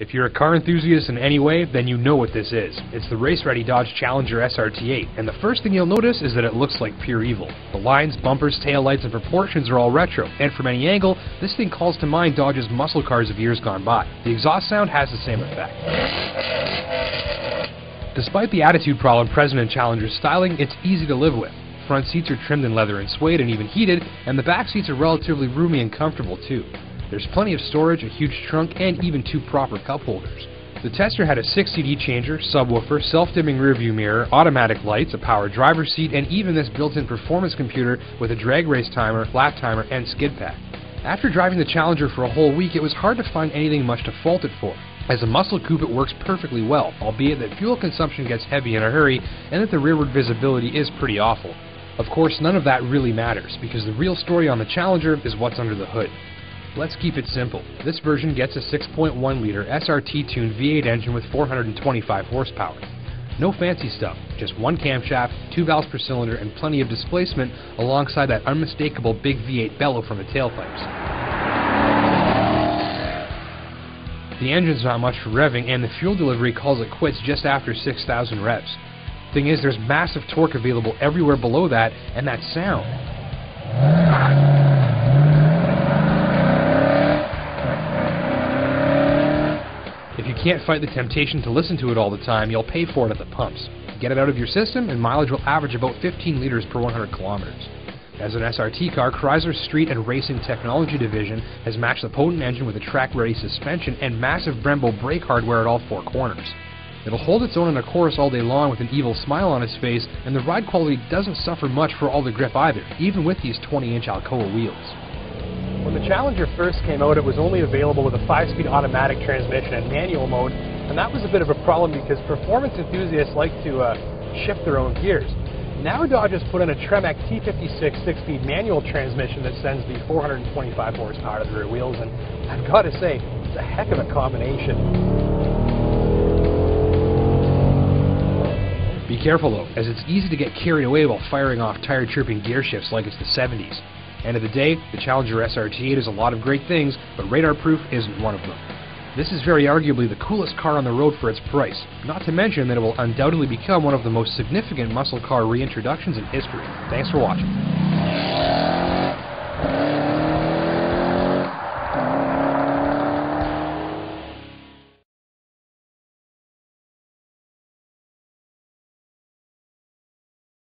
If you're a car enthusiast in any way, then you know what this is. It's the race-ready Dodge Challenger SRT8, and the first thing you'll notice is that it looks like pure evil. The lines, bumpers, taillights, and proportions are all retro, and from any angle, this thing calls to mind Dodge's muscle cars of years gone by. The exhaust sound has the same effect. Despite the attitude problem present in Challenger's styling, it's easy to live with. Front seats are trimmed in leather and suede and even heated, and the back seats are relatively roomy and comfortable too. There's plenty of storage, a huge trunk, and even 2 proper cup holders. The tester had a 6-CD changer, subwoofer, self-dimming rearview mirror, automatic lights, a power driver's seat, and even this built-in performance computer with a drag race timer, lap timer, and skid pad. After driving the Challenger for a whole week, it was hard to find anything much to fault it for. As a muscle coupe, it works perfectly well, albeit that fuel consumption gets heavy in a hurry, and that the rearward visibility is pretty awful. Of course, none of that really matters, because the real story on the Challenger is what's under the hood. Let's keep it simple. This version gets a 6.1-liter SRT-tuned V8 engine with 425 horsepower. No fancy stuff, just 1 camshaft, 2 valves per cylinder, and plenty of displacement alongside that unmistakable big V8 bellow from the tailpipes. The engine's not much for revving, and the fuel delivery calls it quits just after 6,000 revs. Thing is, there's massive torque available everywhere below that, and that sound. If you can't fight the temptation to listen to it all the time, you'll pay for it at the pumps. Get it out of your system, and mileage will average about 15 liters per 100 kilometers. As an SRT car, Chrysler's Street and Racing Technology division has matched the potent engine with a track-ready suspension and massive Brembo brake hardware at all 4 corners. It'll hold its own in a chorus all day long with an evil smile on its face, and the ride quality doesn't suffer much for all the grip either, even with these 20-inch Alcoa wheels. When the Challenger first came out, it was only available with a 5-speed automatic transmission and manual mode, and that was a bit of a problem because performance enthusiasts like to shift their own gears. Now Dodge has put in a Tremec T56 6-speed manual transmission that sends the 425 horsepower to the rear wheels, and I've got to say, it's a heck of a combination. Be careful though, as it's easy to get carried away while firing off tire-chirping gear shifts like it's the 70s. End of the day, the Challenger SRT8 is a lot of great things, but radar-proof isn't one of them. This is very arguably the coolest car on the road for its price, not to mention that it will undoubtedly become one of the most significant muscle car reintroductions in history. Thanks for watching.